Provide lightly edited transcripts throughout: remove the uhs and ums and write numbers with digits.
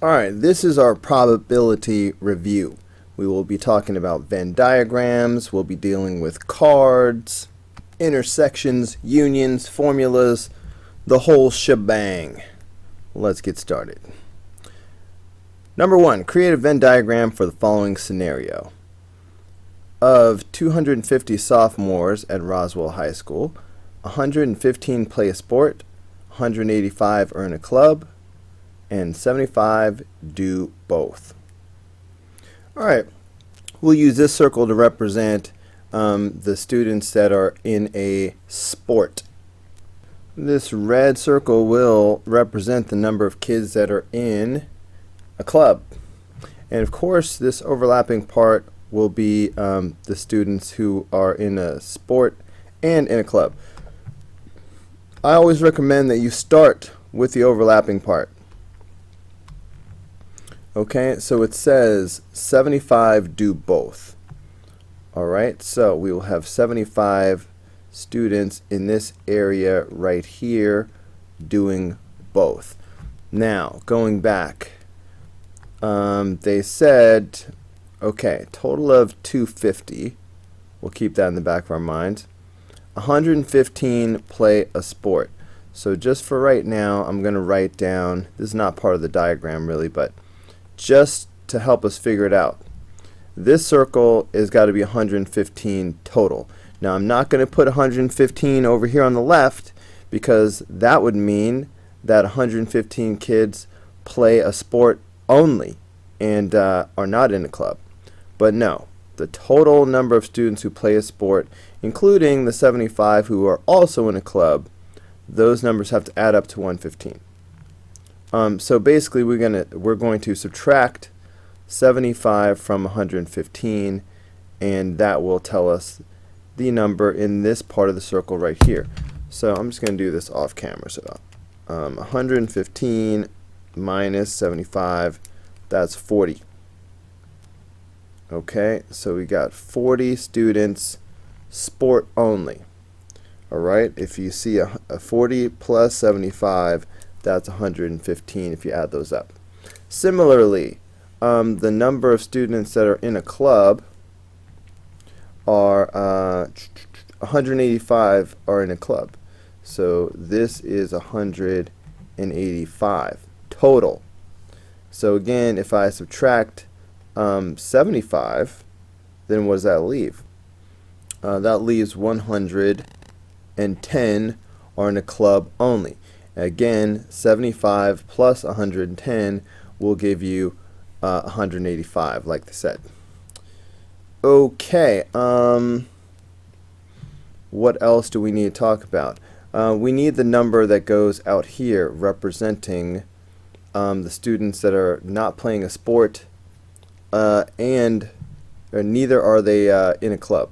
Alright, this is our probability review. We will be talking about Venn diagrams, we'll be dealing with cards, intersections, unions, formulas, the whole shebang. Let's get started. Number 1, create a Venn diagram for the following scenario. Of 250 sophomores at Roswell High School, 115 play a sport, 185 are in a club, and 75 do both. Alright, we'll use this circle to represent the students that are in a sport. This red circle will represent the number of kids that are in a club. And of course, this overlapping part will be the students who are in a sport and in a club. I always recommend that you start with the overlapping part. Okay, so it says 75 do both. Alright, so we will have 75 students in this area right here doing both. Now, going back, they said, okay, total of 250. We'll keep that in the back of our minds. 115 play a sport. So just for right now, I'm going to write down, this is not part of the diagram really, but just to help us figure it out. This circle has got to be 115 total. Now I'm not going to put 115 over here on the left because that would mean that 115 kids play a sport only and are not in a club. But no, the total number of students who play a sport, including the 75 who are also in a club, those numbers have to add up to 115. So basically we're going to subtract 75 from 115, and that will tell us the number in this part of the circle right here. So I'm just going to do this off camera. So 115 minus 75, that's 40. Okay, so we got 40 students, sport only. Alright, if you see a 40 plus 75, that's 115 if you add those up. Similarly, the number of students that are in a club are 185 are in a club. So this is 185 total. So again, if I subtract 75, then what does that leave? That leaves 110 are in a club only. Again, 75 plus 110 will give you 185, like they said. Okay, what else do we need to talk about? We need the number that goes out here representing the students that are not playing a sport and neither are they in a club.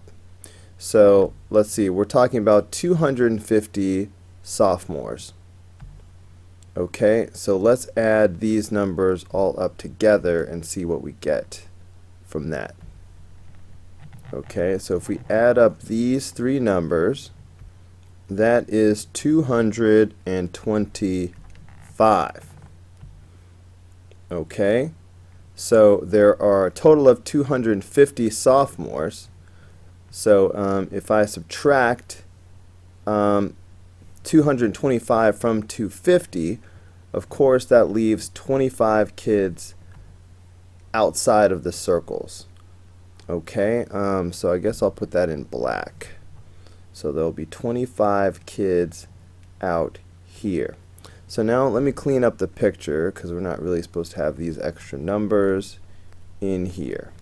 So let's see, we're talking about 250 sophomores. Okay, so let's add these numbers all up together and see what we get from that. Okay, so if we add up these three numbers, that is 225. Okay, so there are a total of 250 sophomores. So if I subtract 225 from 250, of course that leaves 25 kids outside of the circles. Okay, so I guess I'll put that in black. So there'll be 25 kids out here. So now let me clean up the picture because we're not really supposed to have these extra numbers in here.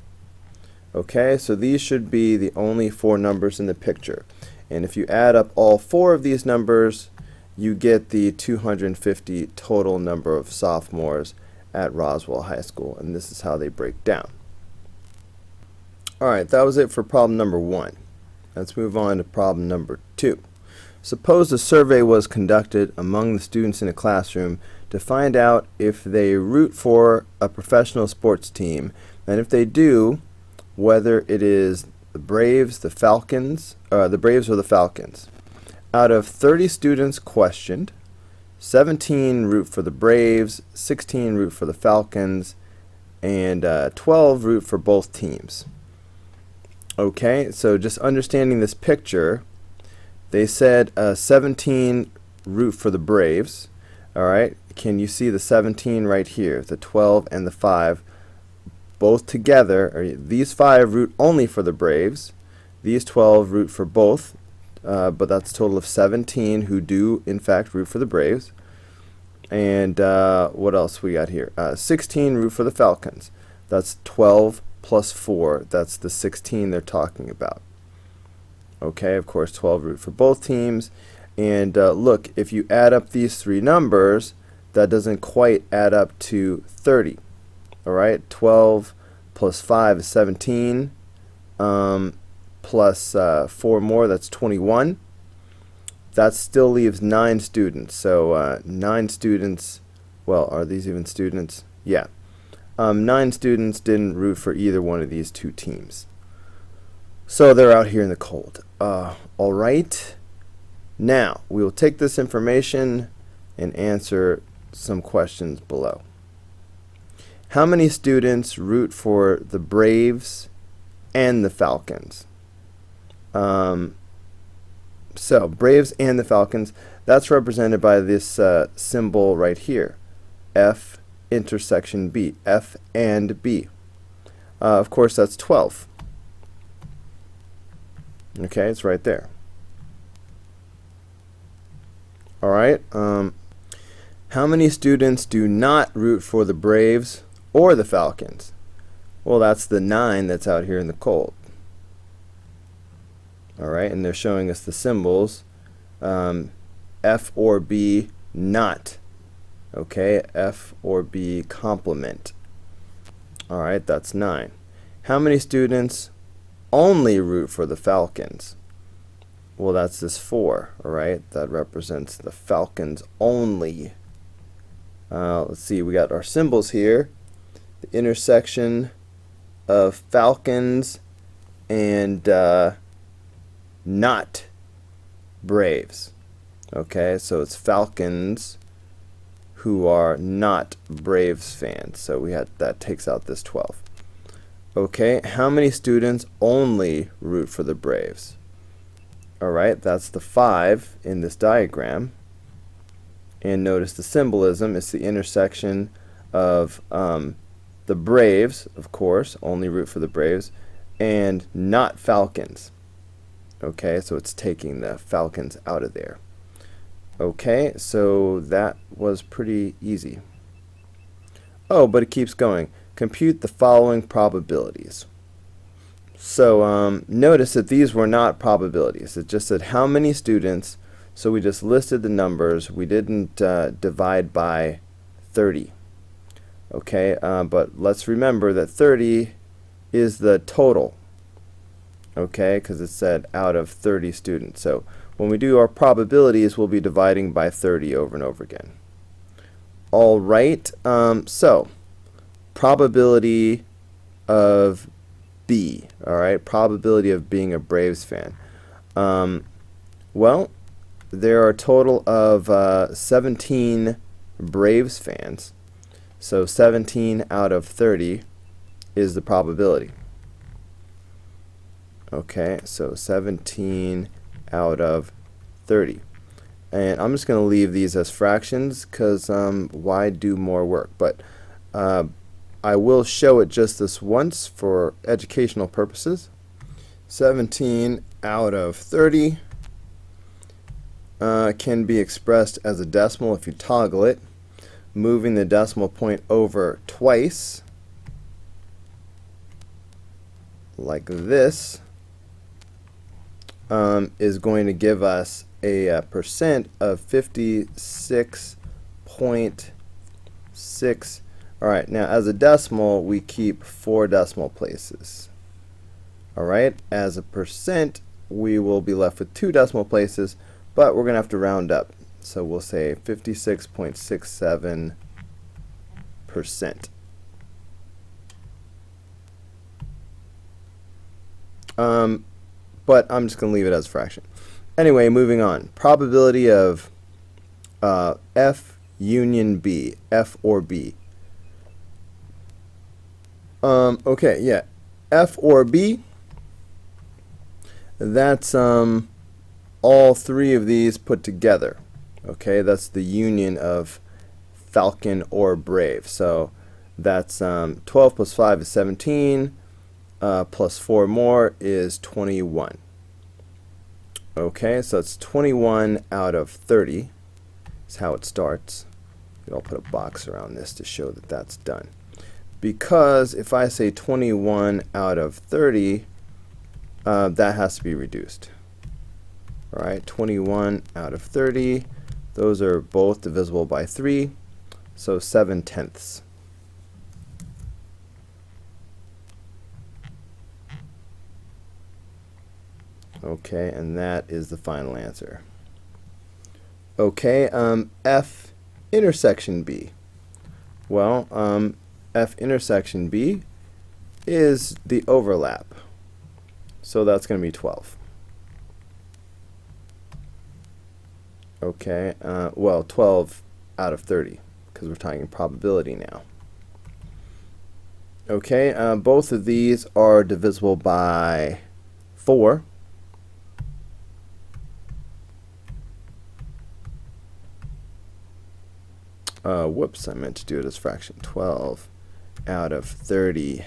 Okay, so these should be the only four numbers in the picture. And if you add up all four of these numbers, you get the 250 total number of sophomores at Roswell High School. And this is how they break down. Alright, that was it for problem number 1. Let's move on to problem number 2. Suppose a survey was conducted among the students in a classroom to find out if they root for a professional sports team, and if they do, whether it is the Braves, the Falcons, the Braves or the Falcons. Out of 30 students questioned, 17 root for the Braves, 16 root for the Falcons, and 12 root for both teams. Okay, so just understanding this picture, they said 17 root for the Braves. All right, can you see the 17 right here? The 12 and the 5 both together. These 5 root only for the Braves. These 12 root for both, but that's a total of 17 who do in fact root for the Braves. And what else we got here? 16 root for the Falcons. That's 12 plus 4. That's the 16 they're talking about. Okay, of course 12 root for both teams. And look, if you add up these 3 numbers, that doesn't quite add up to 30. All right, 12 plus 5 is 17. Plus 4 more, that's 21. That still leaves 9 students. So 9 students, well, are these even students? Yeah. 9 students didn't root for either one of these 2 teams. So they're out here in the cold. All right. Now, we will take this information and answer some questions below. How many students root for the Braves and the Falcons? So, Braves and the Falcons, that's represented by this symbol right here, F intersection B, F and B. Of course, that's 12. Okay, it's right there. All right. How many students do not root for the Braves or the Falcons? Well, that's the 9 that's out here in the cold. All right, and they're showing us the symbols, F or B, not. Okay, F or B, complement. All right, that's 9. How many students only root for the Falcons? Well, that's this 4, all right? That represents the Falcons only. Let's see, we got our symbols here. The intersection of Falcons and not Braves. Okay, so it's Falcons who are not Braves fans. So we had that takes out this 12. Okay, how many students only root for the Braves? All right, that's the 5 in this diagram. And notice the symbolism is the intersection of the Braves, of course, only root for the Braves, and not Falcons. Okay, so it's taking the Falcons out of there. Okay, so that was pretty easy. Oh, but it keeps going. Compute the following probabilities. So notice that these were not probabilities. It just said how many students. So we just listed the numbers. We didn't divide by 30. Okay, but let's remember that 30 is the total. Okay, because it said out of 30 students. So when we do our probabilities, we'll be dividing by 30 over and over again. All right, so probability of B, all right, probability of being a Braves fan. Well, there are a total of 17 Braves fans, so 17 out of 30 is the probability. Okay, so 17 out of 30. And I'm just going to leave these as fractions because why do more work? But I will show it just this once for educational purposes. 17 out of 30 can be expressed as a decimal if you toggle it, moving the decimal point over twice, like this. Is going to give us a percent of 56.6. All right, now as a decimal, we keep 4 decimal places. All right, as a percent, we will be left with 2 decimal places, but we're going to have to round up. So we'll say 56.67%. But I'm just going to leave it as a fraction. Anyway, moving on. Probability of F union B, F or B. Okay, yeah, F or B. That's all three of these put together. Okay, that's the union of Falcon or Brave. So that's 12 plus 5 is 17, plus 4 more is 21. Okay, so it's 21 out of 30 is how it starts. I'll put a box around this to show that that's done. Because if I say 21 out of 30, that has to be reduced. All right, 21 out of 30, those are both divisible by 3, so 7/10. Okay, and that is the final answer. Okay, F intersection B. Well, F intersection B is the overlap. So that's going to be 12. Okay, well, 12 out of 30, because we're talking probability now. Okay, both of these are divisible by 4. Whoops, I meant to do it as fraction. 12 out of 30.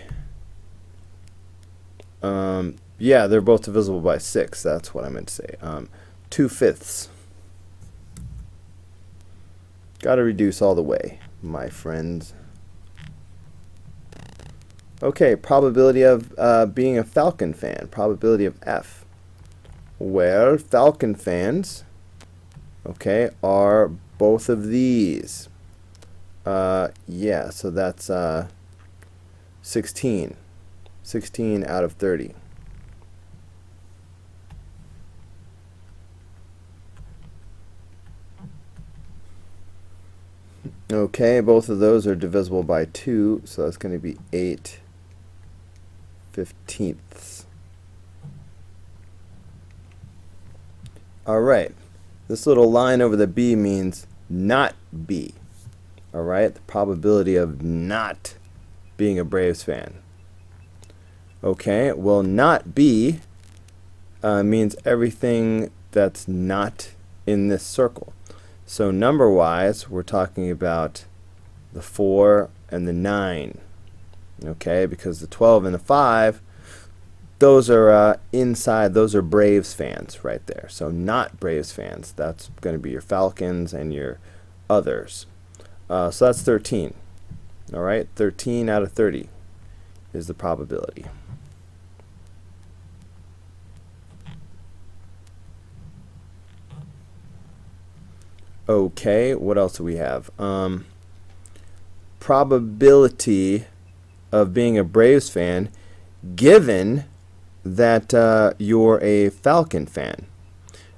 Yeah, they're both divisible by 6. That's what I meant to say. 2/5. Got to reduce all the way, my friends. Okay, probability of being a Falcon fan. Probability of F. Well, Falcon fans, okay, are both of these. Yeah, so that's 16. 16 out of 30. Okay, both of those are divisible by 2, so that's going to be 8/15. All right, this little line over the B means not B. All right, the probability of not being a Braves fan. Okay, well, not B means everything that's not in this circle. So number-wise, we're talking about the 4 and the 9. Okay, because the 12 and the 5, those are inside, those are Braves fans right there. So not Braves fans, that's going to be your Falcons and your others. So that's 13. All right, 13 out of 30 is the probability. Okay, what else do we have? Probability of being a Braves fan given that you're a Falcon fan.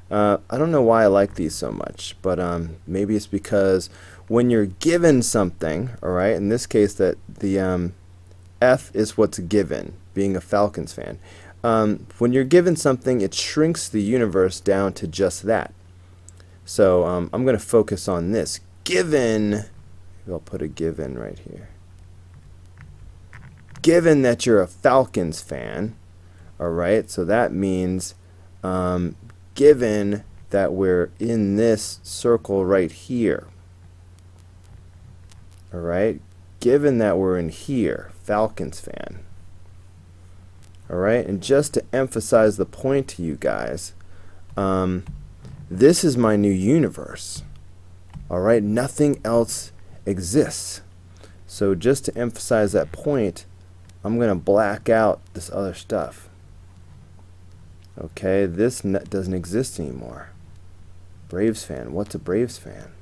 I don't know why I like these so much, but maybe it's because when you're given something, all right, in this case that the F is what's given, being a Falcons fan. When you're given something, it shrinks the universe down to just that. So I'm going to focus on this. Given, maybe I'll put a given right here. Given that you're a Falcons fan, all right, so that means given that we're in this circle right here, all right, given that we're in here, Falcons fan, all right, and just to emphasize the point to you guys, this is my new universe. All right, nothing else exists. So just to emphasize that point, I'm going to black out this other stuff. Okay, this doesn't exist anymore. Braves fan. What's a Braves fan?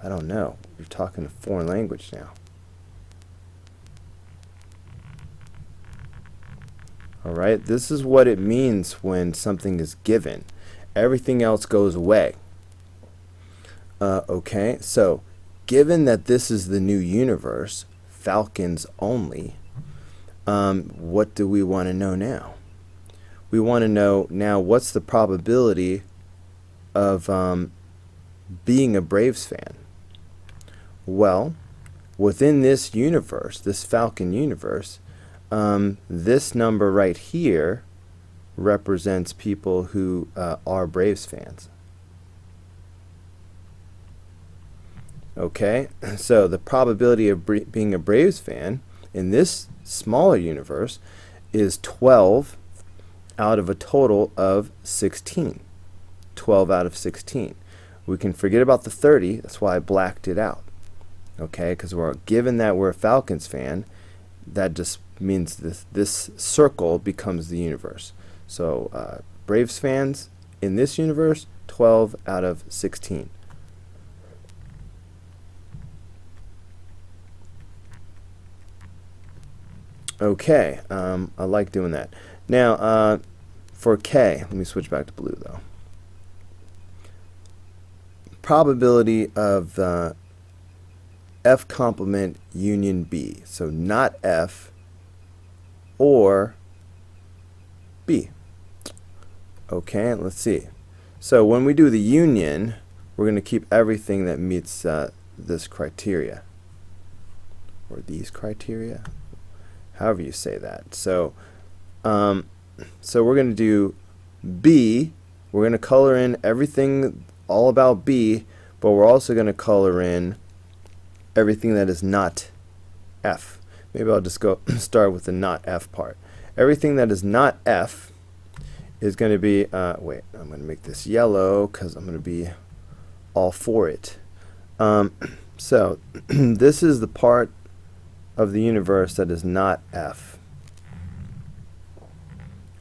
I don't know. You're talking a foreign language now. All right, this is what it means when something is given. Everything else goes away. Okay, so given that this is the new universe, Falcons only, what do we want to know now? We want to know now what's the probability of being a Braves fan? Well, within this universe, this Falcon universe, this number right here represents people who are Braves fans. Okay, so the probability of being a Braves fan in this smaller universe is 12 out of a total of 16. 12 out of 16. We can forget about the 30, that's why I blacked it out. Okay, because given that we're a Falcons fan, that just means this circle becomes the universe. So Braves fans in this universe, 12 out of 16. Okay, I like doing that. Now, for K, let me switch back to blue though. Probability of F complement union B. So not F or B. Okay, let's see. So when we do the union, we're going to keep everything that meets this criteria. Or these criteria. However you say that. So we're going to do B. We're going to color in everything all about B, but we're also going to color in everything that is not F. Maybe I'll just go start with the not F part. Everything that is not F is going to be, wait, I'm going to make this yellow because I'm going to be all for it. So this is the part of the universe that is not F.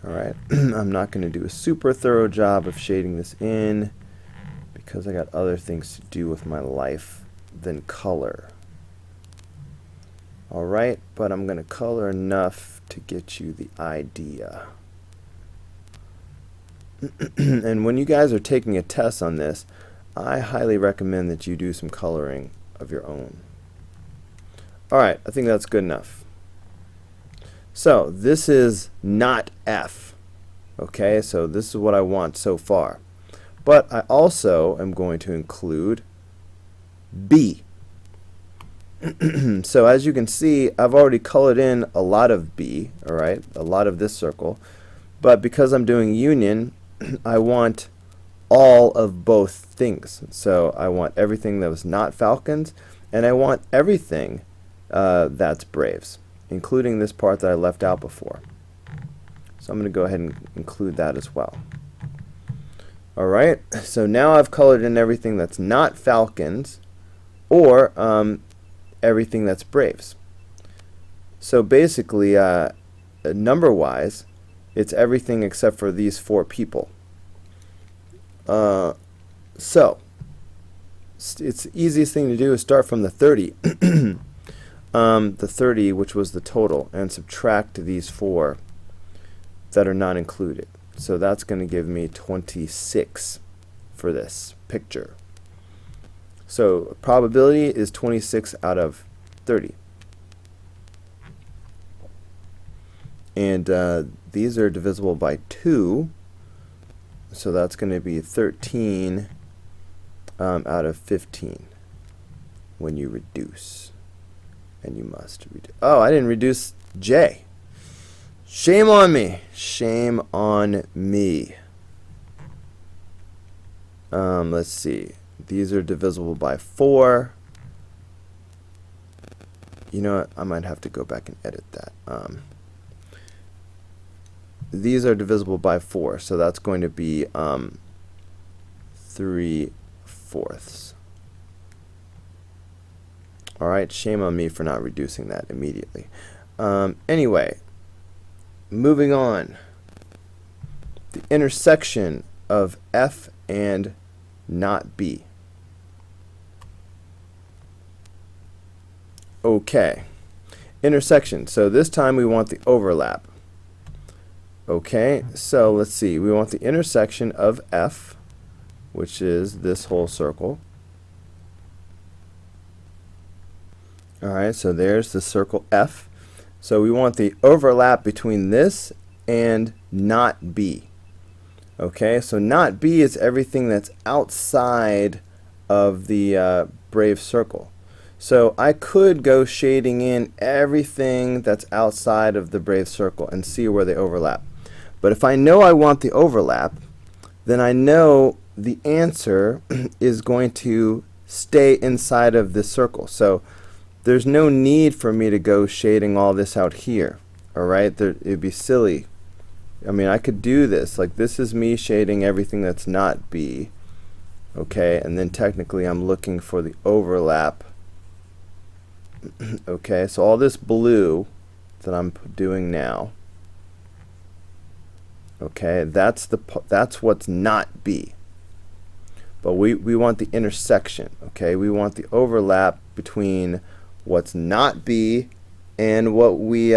Alright, I'm not going to do a super thorough job of shading this in because I got other things to do with my life than color. Alright, but I'm going to color enough to get you the idea. And when you guys are taking a test on this, I highly recommend that you do some coloring of your own. Alright, I think that's good enough. So this is not F. Okay, so this is what I want so far. But I also am going to include B. So as you can see, I've already colored in a lot of B, alright, a lot of this circle. But because I'm doing union, I want all of both things. So I want everything that was not Falcons, and I want everything that's Braves, including this part that I left out before. So I'm going to go ahead and include that as well. Alright, so now I've colored in everything that's not Falcons or everything that's Braves. So basically, number-wise, it's everything except for these four people. So, it's the easiest thing to do is start from the 30. The 30, which was the total, and subtract these four that are not included. So that's going to give me 26 for this picture. So probability is 26 out of 30. And these are divisible by 2. So that's going to be 13 out of 15 when you reduce. And you must reduce. Oh, I didn't reduce J. Shame on me. Shame on me. Let's see. These are divisible by 4. You know what? I might have to go back and edit that. These are divisible by 4, so that's going to be 3/4. Alright, shame on me for not reducing that immediately. Anyway, moving on. The intersection of F and not B. Okay. Intersection. So this time we want the overlap. Okay, so let's see. We want the intersection of F, which is this whole circle. Alright, so there's the circle F. So we want the overlap between this and not B. Okay, so not B is everything that's outside of the brave circle. So I could go shading in everything that's outside of the brave circle and see where they overlap. But if I know I want the overlap, then I know the answer is going to stay inside of this circle. So there's no need for me to go shading all this out here. Alright, it'd be silly. I mean, I could do this. Like, this is me shading everything that's not B. Okay, and then technically I'm looking for the overlap. Okay, so all this blue that I'm doing now, okay, that's what's not B. But we want the intersection, okay? We want the overlap between what's not B and what we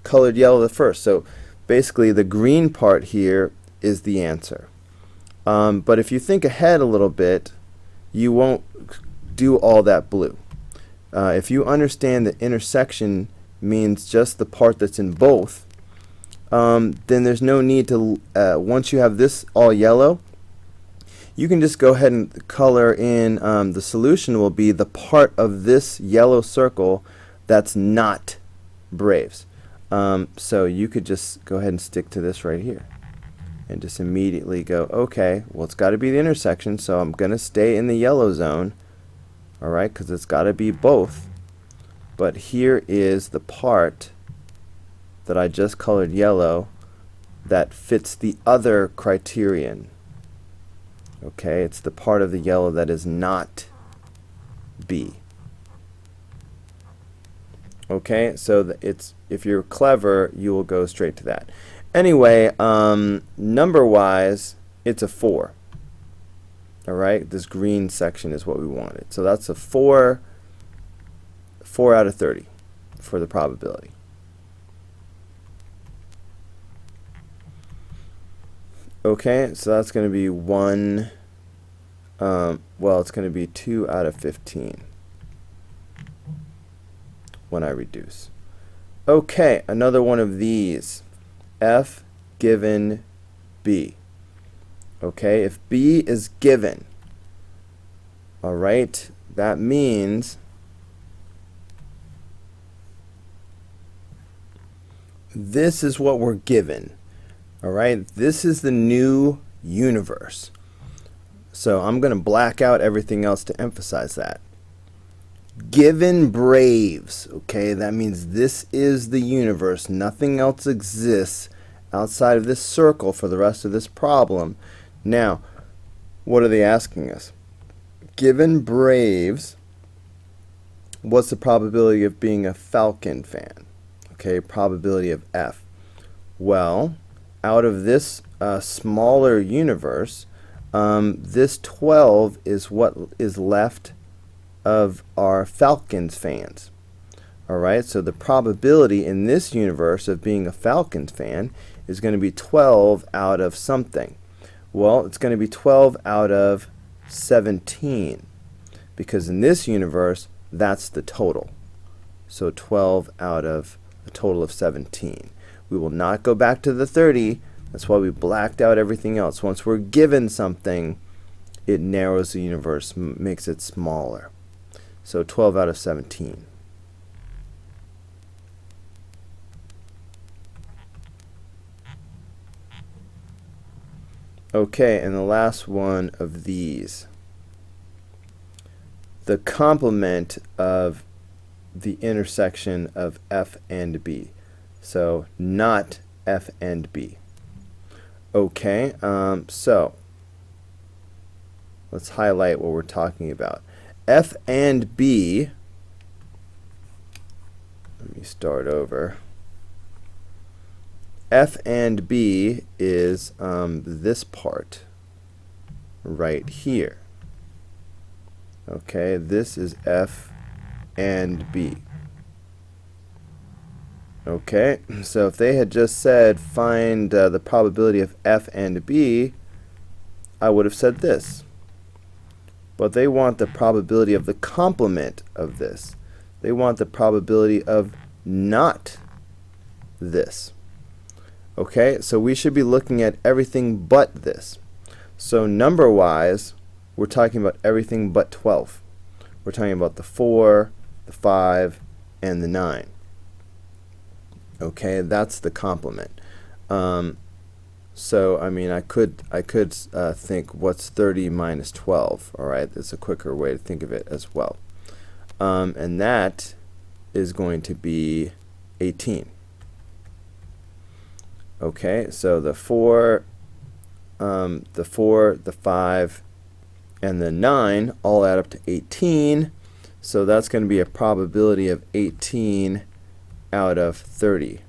colored yellow at first. So basically the green part here is the answer. But if you think ahead a little bit, you won't do all that blue. If you understand that intersection means just the part that's in both, then there's no need to, once you have this all yellow, you can just go ahead and color in, the solution will be the part of this yellow circle that's not Braves. So you could just go ahead and stick to this right here and just immediately go, okay, well, it's got to be the intersection, so I'm going to stay in the yellow zone, all right, because it's got to be both. But here is the part that I just colored yellow that fits the other criterion. Okay, it's the part of the yellow that is not B. Okay, so if you're clever, you will go straight to that. Anyway, number-wise, it's a 4. All right, this green section is what we wanted. So that's a 4 out of 30 for the probability. Okay, so that's going to be 1, well, it's going to be 2 out of 15 when I reduce. Okay, another one of these. F given B. Okay, if B is given, all right, that means this is what we're given. All right, this is the new universe. So I'm going to black out everything else to emphasize that. Given Braves, okay, that means this is the universe. Nothing else exists outside of this circle for the rest of this problem. Now, what are they asking us? Given Braves, what's the probability of being a Falcon fan? Okay, probability of F. Well, out of this smaller universe, this 12 is what is left of our Falcons fans. Alright, so the probability in this universe of being a Falcons fan is going to be 12 out of something. Well, it's going to be 12 out of 17, because in this universe, that's the total. So 12 out of a total of 17. We will not go back to the 30. That's why we blacked out everything else. Once we're given something, it narrows the universe, makes it smaller. So 12 out of 17. Okay, and the last one of these. The complement of the intersection of F and B. So not F and B. Okay, so let's highlight what we're talking about. F and B, let me start over. F and B is this part right here. Okay, this is F and B. Okay, so if they had just said find the probability of F and B, I would have said this. But they want the probability of the complement of this. They want the probability of not this. Okay, so we should be looking at everything but this. So number-wise, we're talking about everything but 12. We're talking about the 4, the 5, and the 9. Okay, that's the complement. So I mean, I could think, what's 30 minus 12? All right, that's a quicker way to think of it as well. And that is going to be 18. Okay, so the 4, the 5, and the 9 all add up to 18. So that's going to be a probability of 18 out of 30.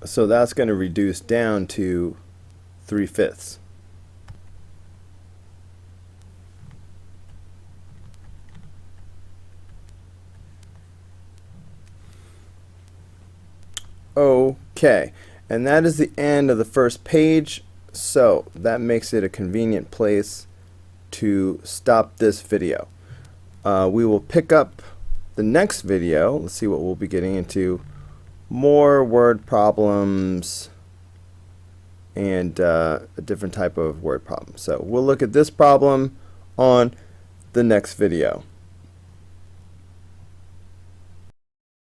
So that's going to reduce down to 3/5. Okay, and that is the end of the first page, so that makes it a convenient place to stop this video. We will pick up the next video. Let's see what we'll be getting into. More word problems and a different type of word problem. So we'll look at this problem on the next video.